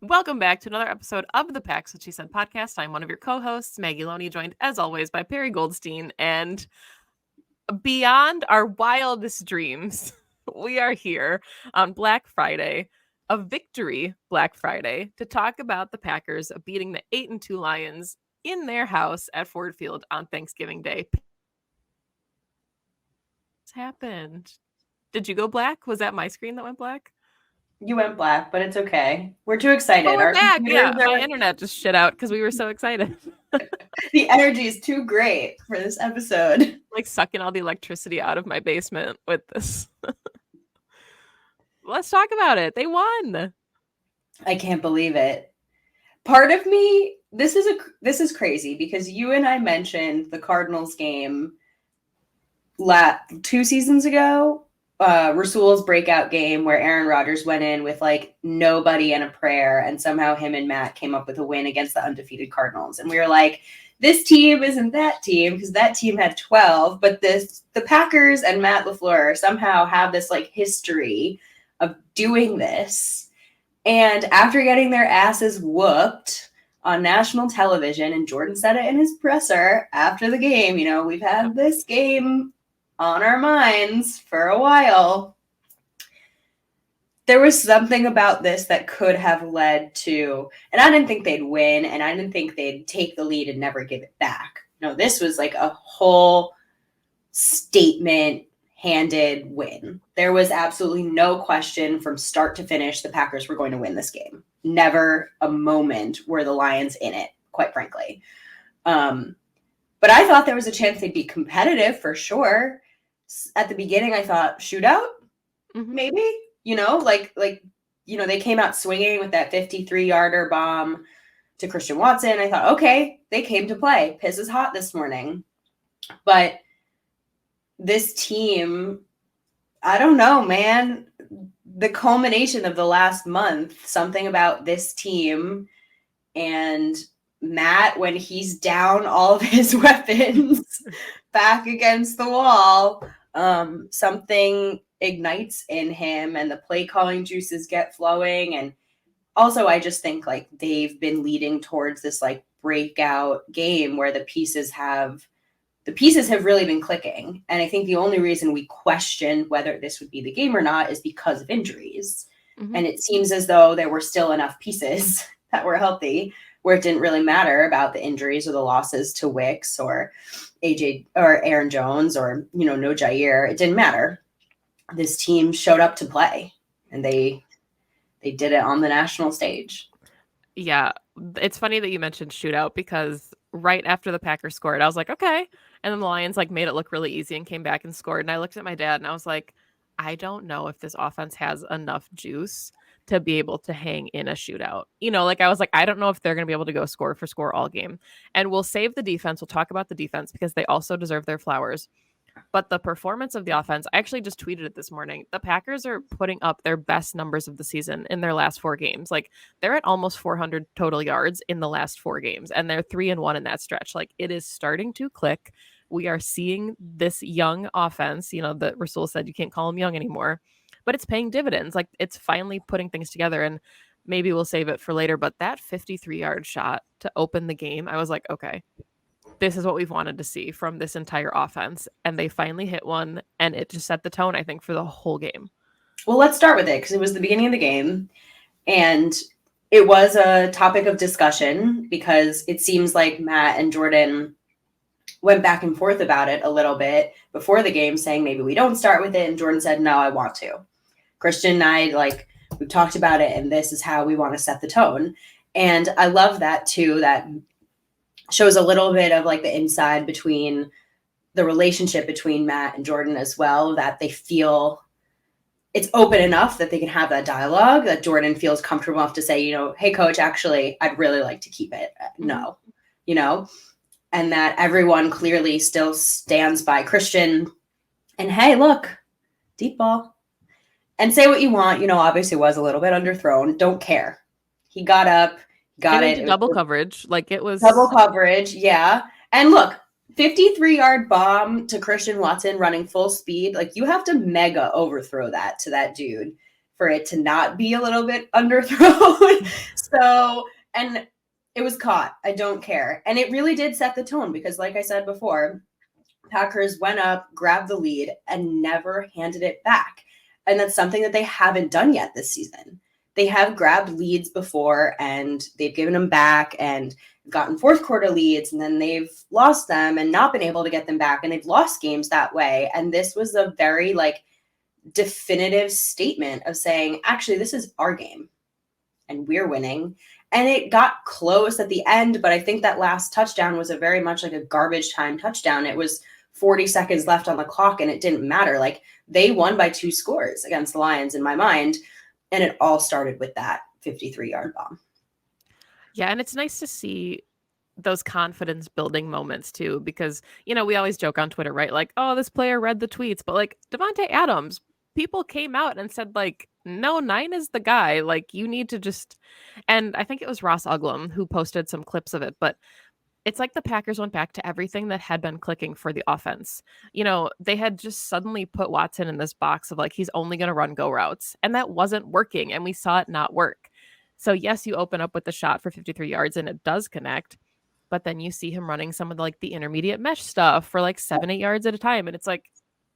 Welcome back to another episode of the Packs What She Said podcast. I'm one of your co-hosts, Maggie Loney, joined as always by Perri Goldstein. And beyond our wildest dreams, we are here on Black Friday, a victory Black Friday, to talk about the Packers beating the 8-2 Lions in their house at Ford Field on Thanksgiving Day. What's happened? Did you go black? Was that my screen that went black? You went black, but it's okay. We're too excited. Oh, we're back. Yeah, my internet just shit out because we were so excited. The energy is too great for this episode. Like sucking all the electricity out of my basement with this. Let's talk about it. They won. I can't believe it. Part of me, this is crazy because you and I mentioned the Cardinals game 2 seasons ago. Rasul's breakout game where Aaron Rodgers went in with like nobody and a prayer, and somehow him and Matt came up with a win against the undefeated Cardinals. And we were like, this team isn't that team because that team had 12, but the Packers and Matt LaFleur somehow have this like history of doing this. And after getting their asses whooped on national television, and Jordan said it in his presser after the game, we've had this game on our minds for a while. There was something about this that could have led to, and I didn't think they'd win, and I didn't think they'd take the lead and never give it back. No, this was like a whole statement-handed win. There was absolutely no question from start to finish the Packers were going to win this game. Never a moment were the Lions in it, quite frankly. But I thought there was a chance they'd be competitive for sure. At the beginning, I thought shootout, maybe, they came out swinging with that 53-yarder bomb to Christian Watson. I thought, okay, they came to play. Piss is hot this morning. But this team, I don't know, man, the culmination of the last month, something about this team and Matt, when he's down all of his weapons back against the wall, something ignites in him and the play calling juices get flowing. And also, I just think like they've been leading towards this like breakout game where the pieces have really been clicking. And I think the only reason we questioned whether this would be the game or not is because of injuries. Mm-hmm. And it seems as though there were still enough pieces that were healthy where it didn't really matter about the injuries or the losses to Wicks or AJ or Aaron Jones or, no Jair. It didn't matter. This team showed up to play, and they did it on the national stage. Yeah, it's funny that you mentioned shootout because right after the Packers scored, I was like, okay. And then the Lions like made it look really easy and came back and scored. And I looked at my dad and I was like, I don't know if this offense has enough juice to be able to hang in a shootout. I was like, I don't know if they're going to be able to go score for score all game. And we'll save the defense. We'll talk about the defense because they also deserve their flowers. But the performance of the offense, I actually just tweeted it this morning. The Packers are putting up their best numbers of the season in their last 4 games. Like they're at almost 400 total yards in the last 4 games, and they're 3-1 in that stretch. Like it is starting to click. We are seeing this young offense, that Rasul said you can't call them young anymore, but it's paying dividends. Like it's finally putting things together, and maybe we'll save it for later. But that 53-yard shot to open the game, I was like, okay, this is what we've wanted to see from this entire offense. And they finally hit one, and it just set the tone, I think, for the whole game. Well, let's start with it because it was the beginning of the game, and it was a topic of discussion because it seems like Matt and Jordan went back and forth about it a little bit before the game, saying maybe we don't start with it. And Jordan said, no, I want to. Christian and I, we talked about it, and this is how we want to set the tone. And I love that too. That shows a little bit of like the inside between the relationship between Matt and Jordan as well, that they feel it's open enough that they can have that dialogue, that Jordan feels comfortable enough to say, hey coach, actually, I'd really like to keep it. No, and that everyone clearly still stands by Christian. And hey, look, deep ball. And say what you want. Obviously was a little bit underthrown. Don't care. He got up, got it. Double coverage. Like it was. Double coverage, yeah. And look, 53-yard bomb to Christian Watson running full speed. Like you have to mega overthrow that to that dude for it to not be a little bit underthrown. So, and it was caught. I don't care. And it really did set the tone because, like I said before, Packers went up, grabbed the lead, and never handed it back. And that's something that they haven't done yet this season. They have grabbed leads before and they've given them back and gotten fourth quarter leads, and then they've lost them and not been able to get them back. And they've lost games that way. And this was a very definitive statement of saying, actually, this is our game and we're winning. And it got close at the end, but I think that last touchdown was a very much like a garbage time touchdown. It was 40 seconds left on the clock and it didn't matter. They won by 2 scores against the Lions in my mind. And it all started with that 53-yard bomb. Yeah, and it's nice to see those confidence building moments too, because, we always joke on Twitter, right? Oh, this player read the tweets, but Devontae Adams, people came out and said no, 9 is the guy. You need to just, and I think it was Ross Uglum who posted some clips of it, but it's the Packers went back to everything that had been clicking for the offense. They had just suddenly put Watson in this box of he's only going to run go routes, and that wasn't working, and we saw it not work. So yes, you open up with the shot for 53 yards and it does connect, but then you see him running some of the intermediate mesh stuff for 7-8 yards at a time, and it's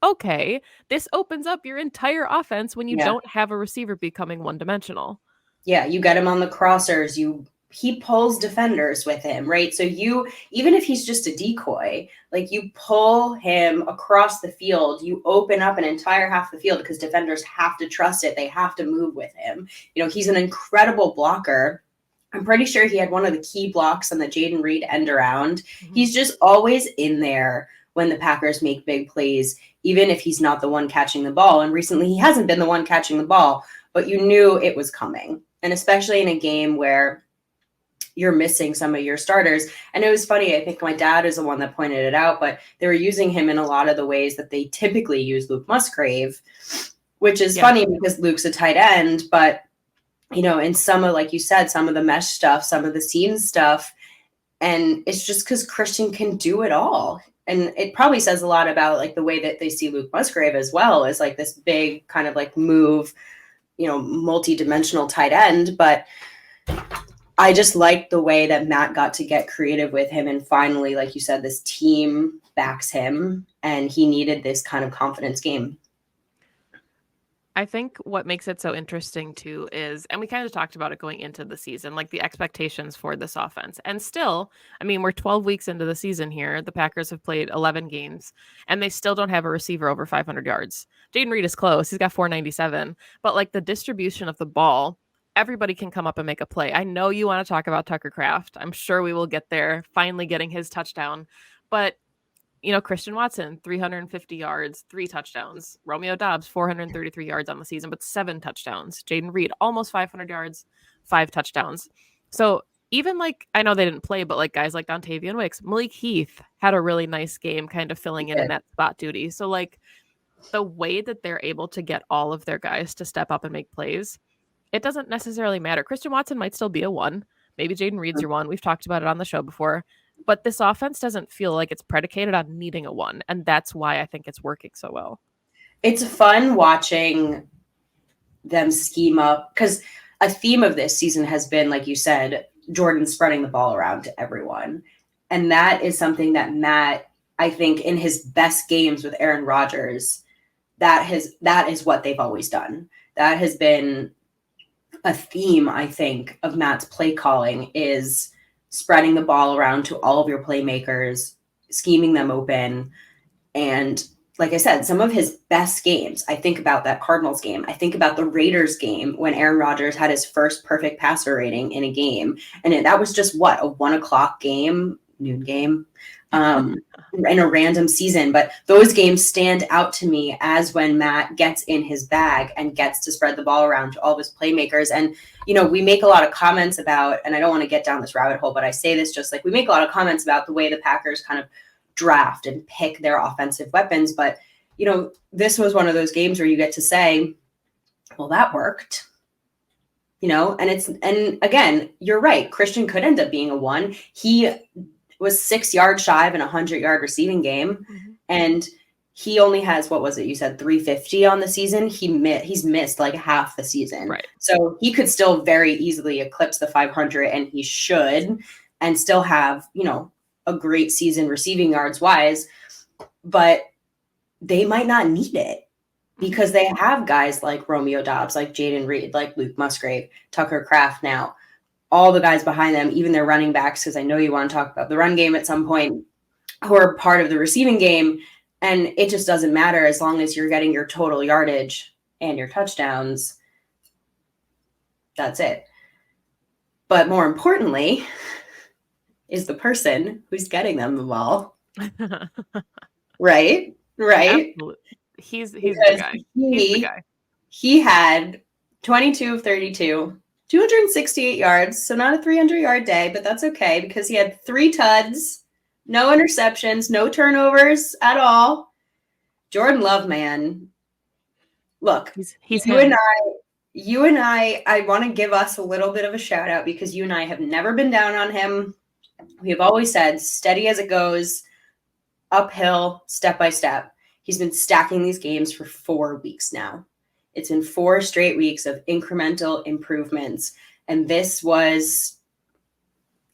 okay, this opens up your entire offense when you don't have a receiver becoming one-dimensional. Yeah, you get him on the crossers, he pulls defenders with him, right? So even if he's just a decoy, you pull him across the field, you open up an entire half the field because defenders have to trust it. They have to move with him. He's an incredible blocker. I'm pretty sure he had one of the key blocks on the Jaden Reed end around. Mm-hmm. He's just always in there when the Packers make big plays, even if he's not the one catching the ball. And recently he hasn't been the one catching the ball, but you knew it was coming. And especially in a game where you're missing some of your starters. And it was funny. I think my dad is the one that pointed it out, but they were using him in a lot of the ways that they typically use Luke Musgrave, which is funny because Luke's a tight end, but in some of, like you said, some of the mesh stuff, some of the seam stuff, and it's just because Christian can do it all. And it probably says a lot about the way that they see Luke Musgrave as well as this big kind of move, multi-dimensional tight end. But I just liked the way that Matt got to get creative with him. And finally, like you said, this team backs him and he needed this kind of confidence game. I think what makes it so interesting too is, and we kind of talked about it going into the season, the expectations for this offense. And still, we're 12 weeks into the season here. The Packers have played 11 games and they still don't have a receiver over 500 yards. Jaden Reed is close. He's got 497, but the distribution of the ball, everybody can come up and make a play. I know you want to talk about Tucker Kraft. I'm sure we will get there, finally getting his touchdown. But, Christian Watson, 350 yards, 3 touchdowns. Romeo Doubs, 433 yards on the season, but 7 touchdowns. Jaden Reed, almost 500 yards, 5 touchdowns. So even I know they didn't play, but guys like Dontavian Wicks, Malik Heath had a really nice game kind of filling in that spot duty. So the way that they're able to get all of their guys to step up and make plays, it doesn't necessarily matter. Christian Watson might still be a 1. Maybe Jaden Reed's your 1. We've talked about it on the show before. But this offense doesn't feel like it's predicated on needing a 1. And that's why I think it's working so well. It's fun watching them scheme up because a theme of this season has been, like you said, Jordan spreading the ball around to everyone. And that is something that Matt, I think, in his best games with Aaron Rodgers, that is what they've always done. That has been a theme, I think, of Matt's play calling is spreading the ball around to all of your playmakers, scheming them open. And like I said, some of his best games, I think about that Cardinals game. I think about the Raiders game when Aaron Rodgers had his first perfect passer rating in a game. And that was just a 1:00 game, noon game, in a random season. But those games stand out to me as when Matt gets in his bag and gets to spread the ball around to all of his playmakers. And, we make a lot of comments about, and I don't want to get down this rabbit hole, but I say this just we make a lot of comments about the way the Packers kind of draft and pick their offensive weapons. But, this was one of those games where you get to say, well, that worked. And again, you're right. Christian could end up being a 1. He was 6 yards shy of an 100-yard receiving game. Mm-hmm. And he only has, what was it? You said 350 on the season. He's missed like half the season. Right. So he could still very easily eclipse the 500, and he should, and still have, a great season receiving yards wise, but they might not need it because they have guys like Romeo Dobbs, like Jaden Reed, like Luke Musgrave, Tucker Kraft now, all the guys behind them, even their running backs, because I know you want to talk about the run game at some point, who are part of the receiving game. And it just doesn't matter as long as you're getting your total yardage and your touchdowns. That's it. But more importantly is the person who's getting them the ball. Right? Absolutely. He's the guy. He's the guy. He had 22 of 32, 268 yards. So not a 300-yard day, but that's okay because he had 3 tuds, no interceptions, no turnovers at all. Jordan Love, man. Look, he's you him. And I want to give us a little bit of a shout out because you and I have never been down on him. We have always said steady as it goes, uphill, step by step. He's been stacking these games for 4 weeks now. It's been 4 straight weeks of incremental improvements. And this was,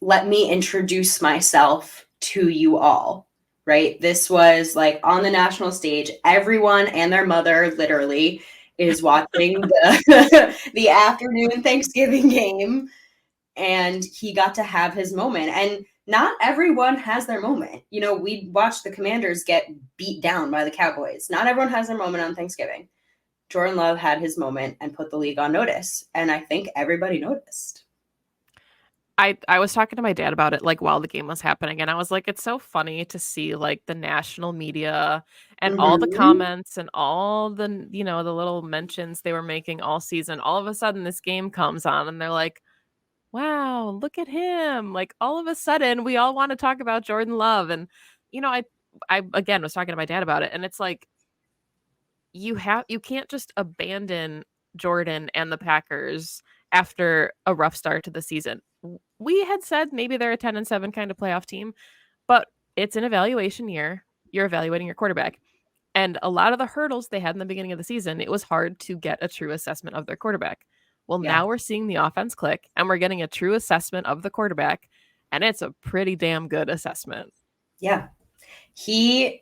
let me introduce myself to you all, right? This was like on the national stage. Everyone and their mother literally is watching the afternoon Thanksgiving game. And he got to have his moment. And not everyone has their moment. We watched the Commanders get beat down by the Cowboys. Not everyone has their moment on Thanksgiving. Jordan Love had his moment and put the league on notice. And I think everybody noticed. I was talking to my dad about it like while the game was happening, and I was like, it's so funny to see like the national media and all the comments and all the the little mentions they were making all season. All of a sudden this game comes on and they're like, wow, look at him. Like all of a sudden we all want to talk about Jordan Love. And I again was talking to my dad about it, and it's like you can't just abandon Jordan and the Packers after a rough start to the season. We had said maybe they're a 10-7 kind of playoff team, but it's an evaluation year. You're evaluating your quarterback. And a lot of the hurdles they had in the beginning of the season, it was hard to get a true assessment of their quarterback. Well, now we're seeing the offense click and we're getting a true assessment of the quarterback, and it's a pretty damn good assessment. Yeah. You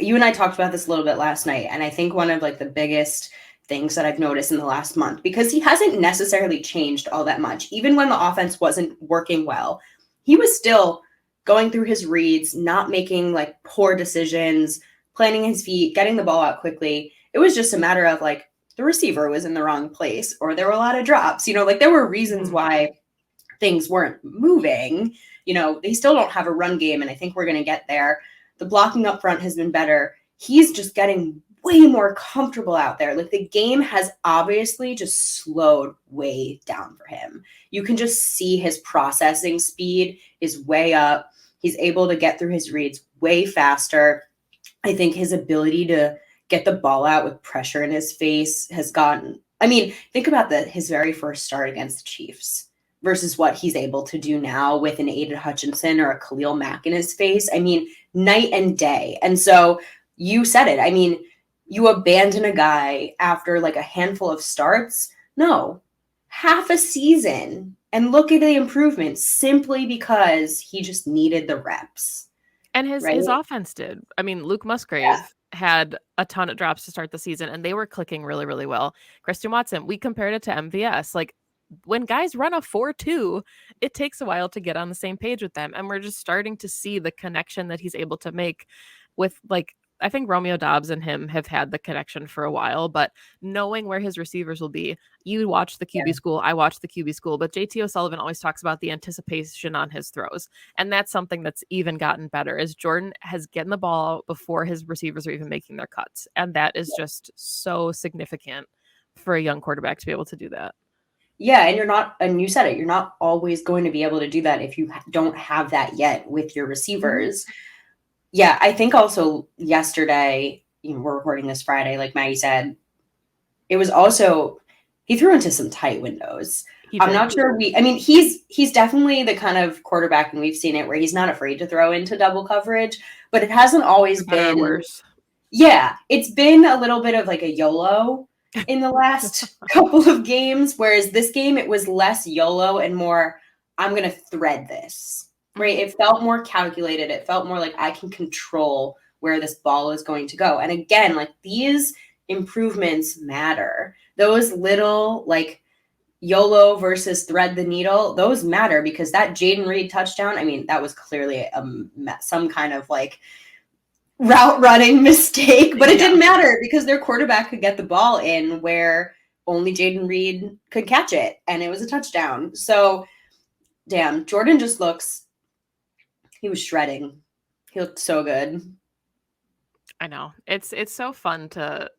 and I talked about this a little bit last night, and I think one of like the biggest things that I've noticed in the last month, because he hasn't necessarily changed all that much. Even when the offense wasn't working well, he was still going through his reads, not making like poor decisions, planting his feet, getting the ball out quickly. It was just a matter of like the receiver was in the wrong place or there were a lot of drops. Like there were reasons why things weren't moving. They still don't have a run game, and I think we're going to get there. The blocking up front has been better. He's just getting way more comfortable out there. Like the game has obviously just slowed way down for him. You can just see his processing speed is way up. He's able to get through his reads way faster. I think his ability to get the ball out with pressure in his face has gotten, think about his very first start against the Chiefs versus what he's able to do now with an Aiden Hutchinson or a Khalil Mack in his face. Night and day. And so you said it. You abandon a guy after like a handful of starts? No, half a season. And look at the improvements simply because he just needed the reps. And his offense did. Luke Musgrave had a ton of drops to start the season, and they were clicking really, really well. Christian Watson, we compared it to MVS. Like when guys run a 4-2, it takes a while to get on the same page with them. And we're just starting to see the connection that he's able to make with like, I think Romeo Dobbs and him have had the connection for a while, but knowing where his receivers will be, you watch the QB school, I watch the QB school, but JT O'Sullivan always talks about the anticipation on his throws. And that's something that's even gotten better as Jordan has gotten the ball before his receivers are even making their cuts. And that is just so significant for a young quarterback to be able to do that. Yeah, and you said it, you're not always going to be able to do that if you don't have that yet with your receivers. Yeah, I think also yesterday, we're recording this Friday, like Maggie said, it was also, he threw into some tight windows. I'm not sure he's definitely the kind of quarterback, and we've seen it, where he's not afraid to throw into double coverage, but it hasn't always been worse. Yeah, it's been a little bit of like a YOLO in the last couple of games, whereas this game, it was less YOLO and more, I'm going to thread this, right? It felt more calculated. It felt more like I can control where this ball is going to go. And again, like these improvements matter. Those little like YOLO versus thread the needle, those matter because that Jaden Reed touchdown, I mean, that was clearly some kind of like route running mistake, but it didn't matter because their quarterback could get the ball in where only Jaden Reed could catch it, and it was a touchdown. So, damn, Jordan just looks, he was shredding. He looked so good. I know. It's so fun to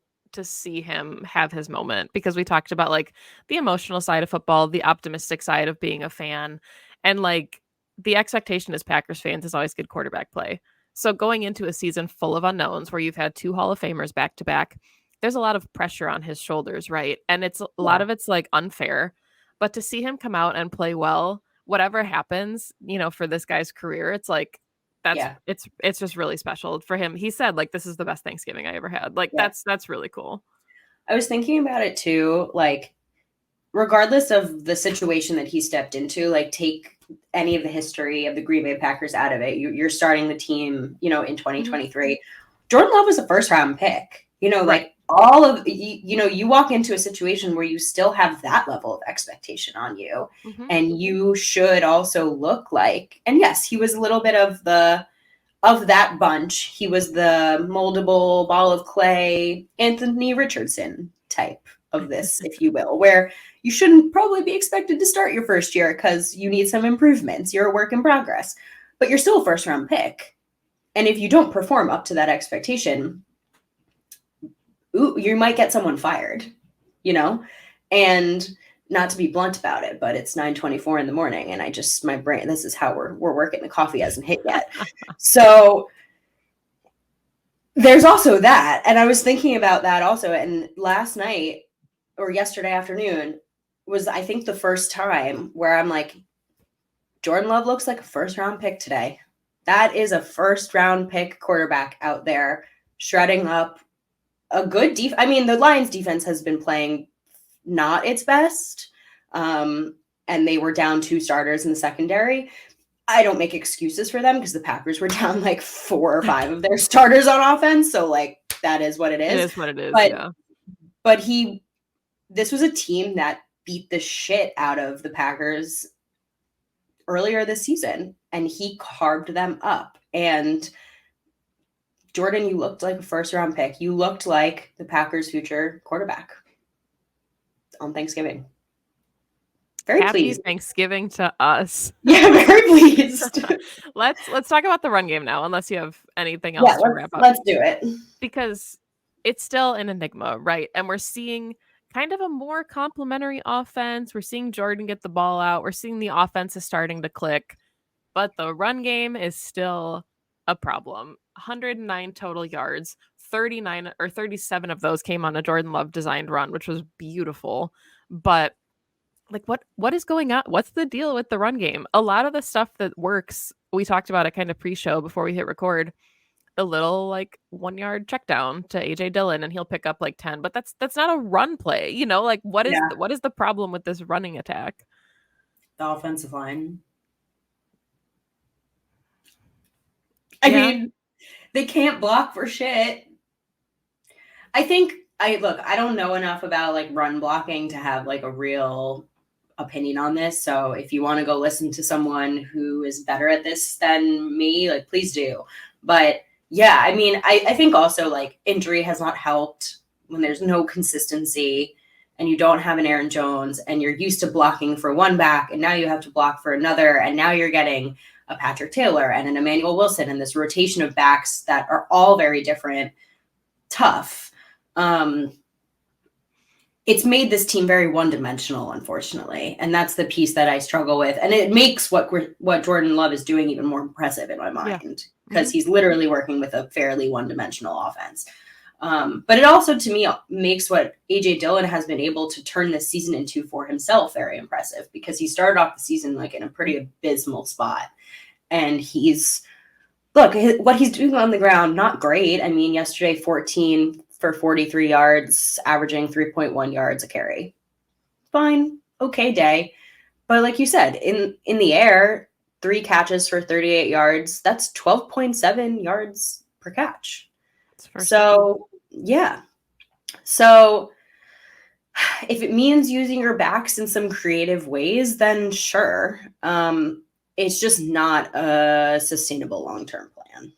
see him have his moment because we talked about like the emotional side of football, the optimistic side of being a fan, and like the expectation as Packers fans is always good quarterback play. So going into a season full of unknowns where you've had 2 Hall of Famers back to back, there's a lot of pressure on his shoulders, right? And it's a lot of it's like unfair, but to see him come out and play well, whatever happens, you know, for this guy's career, it's like it's just really special for him. He said like this is the best Thanksgiving I ever had. Like that's really cool. I was thinking about it too, like regardless of the situation that he stepped into, like take any of the history of the Green Bay Packers out of it. You're starting the team, you know, in 2023. Jordan Love was a first round pick, you know, like all of, you know, you walk into a situation where you still have that level of expectation on you, and you should also look like, and yes, he was a little bit of that bunch. He was the moldable ball of clay, Anthony Richardson type of this, if you will, where you shouldn't probably be expected to start your first year because you need some improvements. You're a work in progress, but you're still a first round pick. And if you don't perform up to that expectation, you might get someone fired, you know? And not to be blunt about it, but it's 9:24 in the morning and my brain, this is how we're working. The coffee hasn't hit yet. So there's also that. And I was thinking about that also. And last night or yesterday afternoon was, I think, the first time where I'm like, Jordan Love looks like a first round pick today. That is a first round pick quarterback out there shredding up a good I mean, the Lions defense has been playing not its best. And they were down 2 starters in the secondary. I don't make excuses for them because the Packers were down like 4 or 5 of their starters on offense. So like, that is what it is. It is what it is. But this was a team that beat the shit out of the Packers earlier this season, and he carved them up. And Jordan, you looked like a first round pick. You looked like the Packers' future quarterback on Thanksgiving. Very Happy pleased. Thanksgiving to us. Yeah, very pleased. Let's talk about the run game now, unless you have anything else to wrap up. Let's do it. Because it's still an enigma, right? And we're seeing kind of a more complementary offense. We're seeing Jordan get the ball out. We're seeing the offense is starting to click. But the run game is still a problem. 109 total yards, 39 or 37 of those came on a Jordan Love designed run, which was beautiful. But like what is going on? What's the deal with the run game? A lot of the stuff that works, we talked about it kind of pre-show before we hit record, a little like 1 yard check down to AJ Dillon and he'll pick up like 10, but that's not a run play, you know, like what is the problem with this running attack? The offensive line. I mean, they can't block for shit. I don't know enough about like run blocking to have like a real opinion on this. So if you want to go listen to someone who is better at this than me, like please do. But yeah, I mean, I think also like injury has not helped when there's no consistency and you don't have an Aaron Jones and you're used to blocking for one back and now you have to block for another. And now you're getting a Patrick Taylor and an Emmanuel Wilson and this rotation of backs that are all very different, tough. It's made this team very one-dimensional, unfortunately. And that's the piece that I struggle with. And it makes what Jordan Love is doing even more impressive in my mind because he's literally working with a fairly one-dimensional offense. But it also, to me, makes what AJ Dillon has been able to turn this season into for himself very impressive because he started off the season like in a pretty abysmal spot. And he's look, what he's doing on the ground, not great. I mean, yesterday, 14 for 43 yards, averaging 3.1 yards a carry. Fine, okay day. But like you said, in the air, 3 catches for 38 yards. That's 12.7 yards per catch. So, yeah. So, if it means using your backs in some creative ways, then sure. It's just not a sustainable long-term plan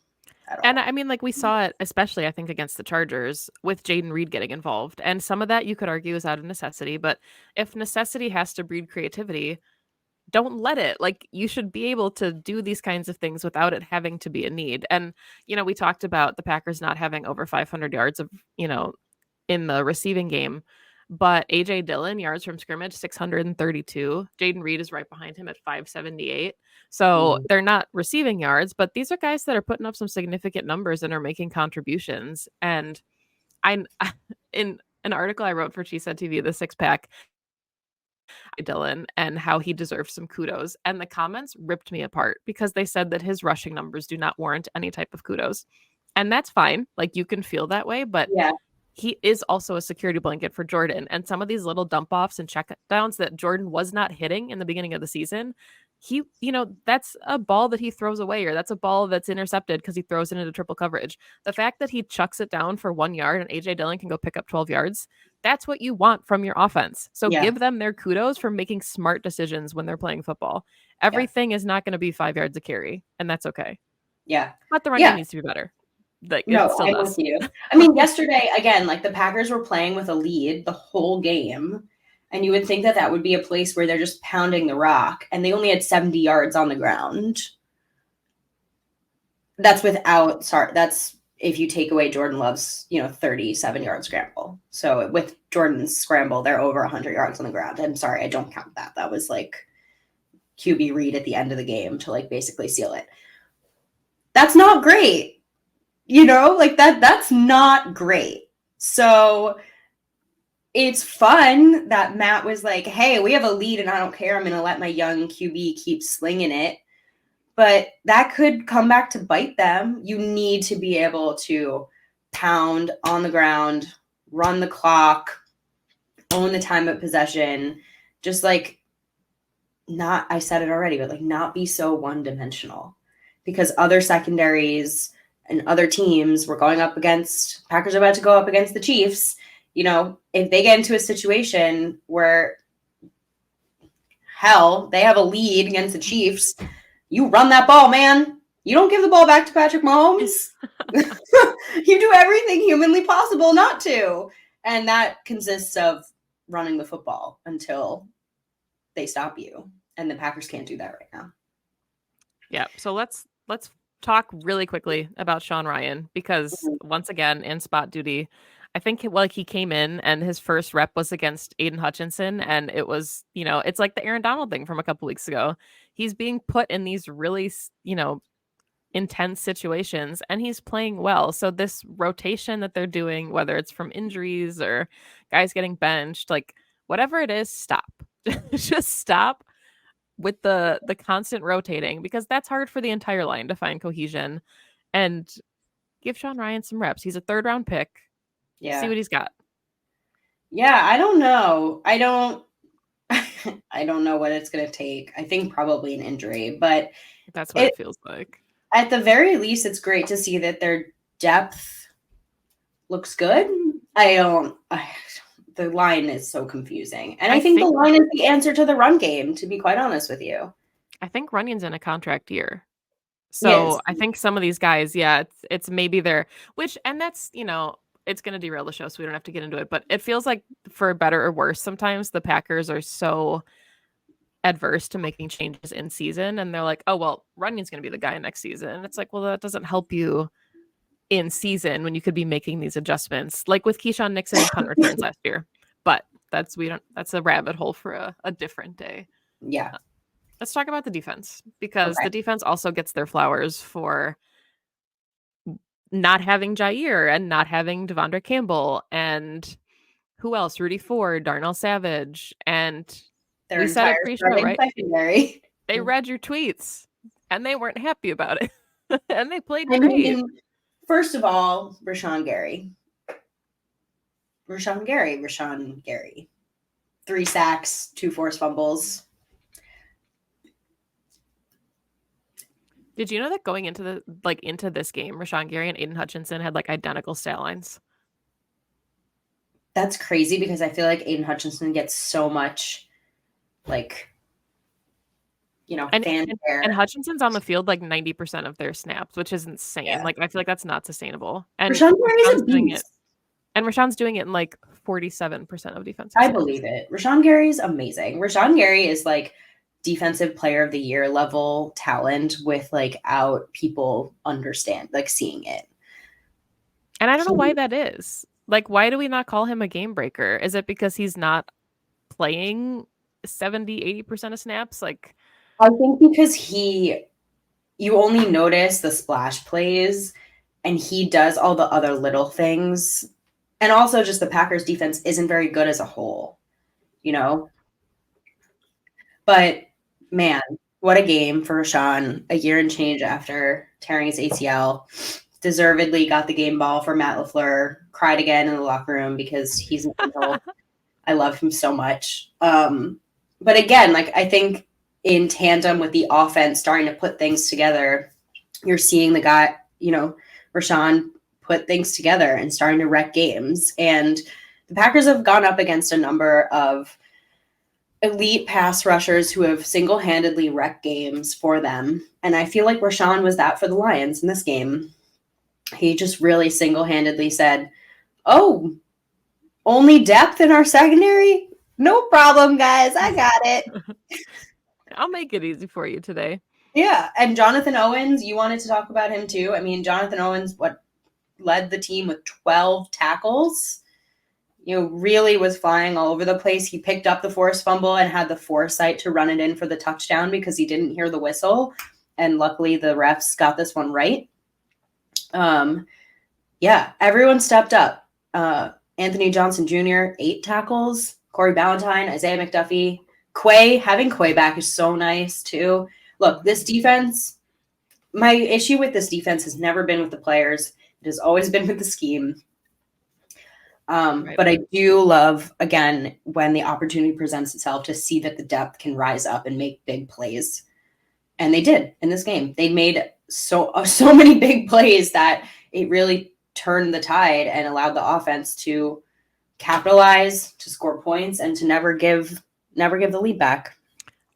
at all. And I mean, like we saw it, especially I think against the Chargers with Jaden Reed getting involved. And some of that you could argue is out of necessity, but if necessity has to breed creativity, don't let it. Like you should be able to do these kinds of things without it having to be a need. And, we talked about the Packers not having over 500 yards of, in the receiving game. But AJ Dillon, yards from scrimmage, 632. Jaden Reed is right behind him at 578. So they're not receiving yards, but these are guys that are putting up some significant numbers and are making contributions. And I, in an article I wrote for She Said TV, the Six Pack, Dillon and how he deserves some kudos. And the comments ripped me apart because they said that his rushing numbers do not warrant any type of kudos. And that's fine. Like you can feel that way, but yeah. He is also a security blanket for Jordan. And some of these little dump offs and check downs that Jordan was not hitting in the beginning of the season, that's a ball that he throws away, or that's a ball that's intercepted because he throws it into triple coverage. The fact that he chucks it down for 1 yard and AJ Dillon can go pick up 12 yards, that's what you want from your offense. So give them their kudos for making smart decisions when they're playing football. Everything is not going to be 5 yards a carry, and that's okay. Yeah. But the running needs to be better. No, I'm with you. I mean, yesterday, again, like the Packers were playing with a lead the whole game. And you would think that that would be a place where they're just pounding the rock. And they only had 70 yards on the ground. That's if you take away Jordan Love's, 37-yard scramble. So with Jordan's scramble, they're over 100 yards on the ground. I'm sorry, I don't count that. That was like QB read at the end of the game to like basically seal it. That's not great. That's not great. So it's fun that Matt was like, hey, we have a lead and I don't care. I'm going to let my young QB keep slinging it. But that could come back to bite them. You need to be able to pound on the ground, run the clock, own the time of possession. Just like I said it already, but like not be so one-dimensional. Because other secondaries and other teams were going up against, Packers are about to go up against the Chiefs. If they get into a situation where, hell, they have a lead against the Chiefs, you run that ball, man. You don't give the ball back to Patrick Mahomes. You do everything humanly possible not to. And that consists of running the football until they stop you. And the Packers can't do that right now. Yeah, so let's talk really quickly about Sean Rhyan because once again in spot duty, I think he came in and his first rep was against Aiden Hutchinson, and it was it's like the Aaron Donald thing from a couple weeks ago. He's being put in these really intense situations and he's playing well. So this rotation that they're doing, whether it's from injuries or guys getting benched, like whatever it is, stop. Just stop with the constant rotating, because that's hard for the entire line to find cohesion, and give Sean Rhyan some reps. He's a 3rd round pick. Yeah. See what he's got. Yeah, I don't know. I don't know what it's going to take. I think probably an injury, but that's what it feels like. At the very least, it's great to see that their depth looks good. The line is so confusing. And I think the line is the answer to the run game, to be quite honest with you. I think Runyon's in a contract year. So I think some of these guys, it's maybe and that's, it's going to derail the show, so we don't have to get into it. But it feels like, for better or worse, sometimes the Packers are so adverse to making changes in season. And they're like, oh, well, Runyon's going to be the guy next season. And it's like, well, that doesn't help you in season when you could be making these adjustments, like with Keyshawn Nixon and punt returns last year. But that's a rabbit hole for a different day. Yeah. Let's talk about the defense, because the defense also gets their flowers for not having Jair and not having Devondre Campbell and who else? Rudy Ford, Darnell Savage, and their we said it pre-show, right? Secondary. They read your tweets and they weren't happy about it. And they played I great. mean, first of all, Rashan Gary. 3 sacks, 2 forced fumbles. Did you know that going into this game, Rashan Gary and Aiden Hutchinson had like identical stat lines? That's crazy because I feel like Aiden Hutchinson gets so much, like, And fanfare. Hutchinson's on the field like 90% of their snaps, which is insane. Yeah. Like I feel like that's not sustainable. And Rashan Gary is Rashawn's a doing it. beast. And Rashawn's doing it in like 47% of defensive I snaps. believe it. Rashan Gary's amazing. Rashan Gary is like defensive player of the year level talent without people understand, like seeing it. And I don't know why that is. Like, why do we not call him a game breaker? Is it because he's not playing 70-80% of snaps? Like, I think because you only notice the splash plays and he does all the other little things. And also just the Packers defense isn't very good as a whole, you know? But man, what a game for Rashan, a year and change after tearing his ACL. Deservedly got the game ball for Matt LaFleur, cried again in the locker room because he's an angel. I love him so much. But again, I think in tandem with the offense starting to put things together, you're seeing the guy, Rashan put things together and starting to wreck games. And the Packers have gone up against a number of elite pass rushers who have single-handedly wrecked games for them. And I feel like Rashan was that for the Lions in this game. He just really single-handedly said, "Oh, only depth in our secondary? No problem, guys. I got it." I'll make it easy for you today. Yeah. And Jonathan Owens, you wanted to talk about him too. I mean, Jonathan Owens, led the team with 12 tackles. Really was flying all over the place. He picked up the forced fumble and had the foresight to run it in for the touchdown because he didn't hear the whistle. And luckily the refs got this one right. Yeah, everyone stepped up. Anthony Johnson Jr., 8 tackles. Corey Ballantyne, Isaiah McDuffie. Having Quay back is so nice too. Look, this defense, my issue with this defense has never been with the players. It has always been with the scheme. Right. But I do love, again, when the opportunity presents itself to see that the depth can rise up and make big plays. And they did in this game. They made so many big plays that it really turned the tide and allowed the offense to capitalize, to score points, and to never give the lead back.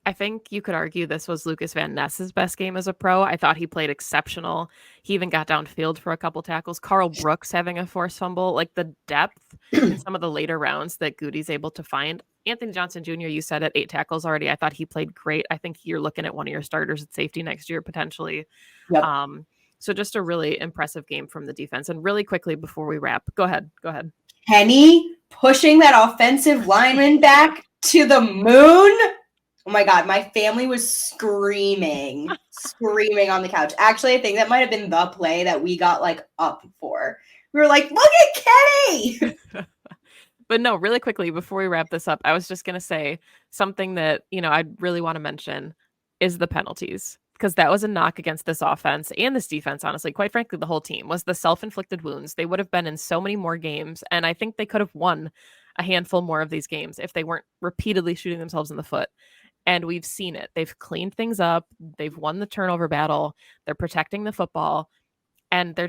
I think you could argue this was Lucas Van Ness's best game as a pro. I thought he played exceptional. He even got downfield for a couple tackles. Carl Brooks having a forced fumble, like the depth in some of the later rounds that Goody's able to find. Anthony Johnson Jr., you said it, 8 tackles already. I thought he played great. I think you're looking at one of your starters at safety next year, potentially. Yep. So just a really impressive game from the defense. And really quickly before we wrap, go ahead. Kenny pushing that offensive lineman back to the moon. Oh my God, my family was screaming on the couch. Actually, I think that might have been the play that we got up for. We were like, look at Kenny. But no, really quickly before we wrap this up, I was just going to say something that, I really want to mention is the penalties, because that was a knock against this offense and this defense, honestly. Quite frankly, the whole team was the self-inflicted wounds. They would have been in so many more games, and I think they could have won a handful more of these games if they weren't repeatedly shooting themselves in the foot. And we've seen it. They've cleaned things up. They've won the turnover battle. They're protecting the football. And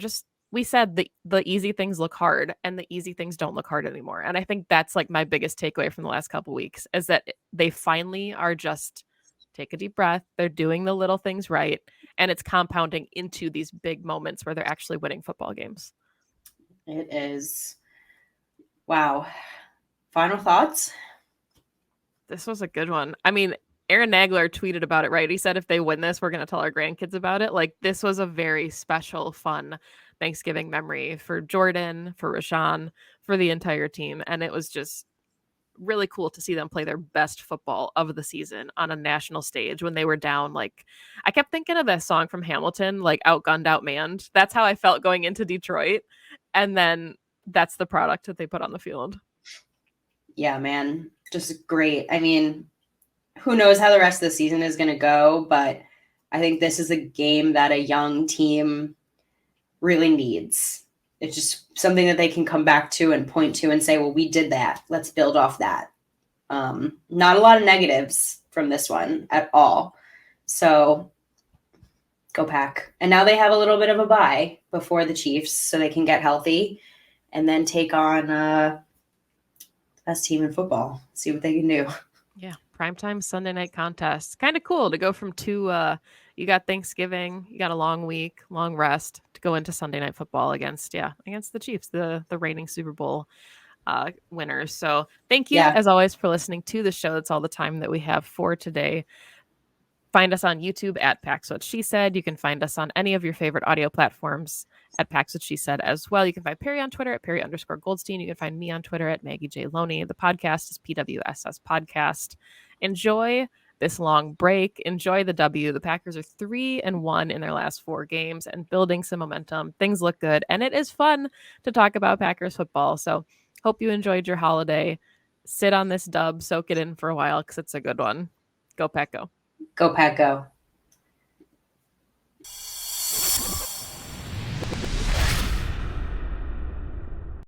we said the easy things look hard and the easy things don't look hard anymore. And I think that's my biggest takeaway from the last couple weeks is that they finally are just take a deep breath. They're doing the little things right. And it's compounding into these big moments where they're actually winning football games. It is. Wow. Final thoughts? This was a good one. I mean, Aaron Nagler tweeted about it, right? He said, if they win this, we're going to tell our grandkids about it. This was a very special, fun Thanksgiving memory for Jordan, for Rashan, for the entire team. And it was just really cool to see them play their best football of the season on a national stage when they were down. I kept thinking of that song from Hamilton, outgunned, outmanned. That's how I felt going into Detroit. And then that's the product that they put on the field. Yeah, man. Just great. I mean, who knows how the rest of the season is going to go, but I think this is a game that a young team really needs. It's just something that they can come back to and point to and say, well, we did that. Let's build off that. Not a lot of negatives from this one at all. So go Pack. And now they have a little bit of a bye before the Chiefs so they can get healthy and then take on best team in football. See what they can do. Yeah, primetime Sunday night contest. Kind of cool to go from you got Thanksgiving, you got a long week, long rest to go into Sunday night football against the Chiefs, the reigning Super Bowl winners. So thank you as always for listening to the show. That's all the time that we have for today. Find us on YouTube at Pax What She Said. You can find us on any of your favorite audio platforms at Pax What She Said as well. You can find Perri on Twitter at Perri_Goldstein. You can find me on Twitter at Maggie J. Loney. The podcast is PWSS Podcast. Enjoy this long break. Enjoy the W. The Packers are 3-1 in their last 4 games and building some momentum. Things look good, and it is fun to talk about Packers football. So hope you enjoyed your holiday. Sit on this dub, soak it in for a while because it's a good one. Go Pack, go. Go Pack, go.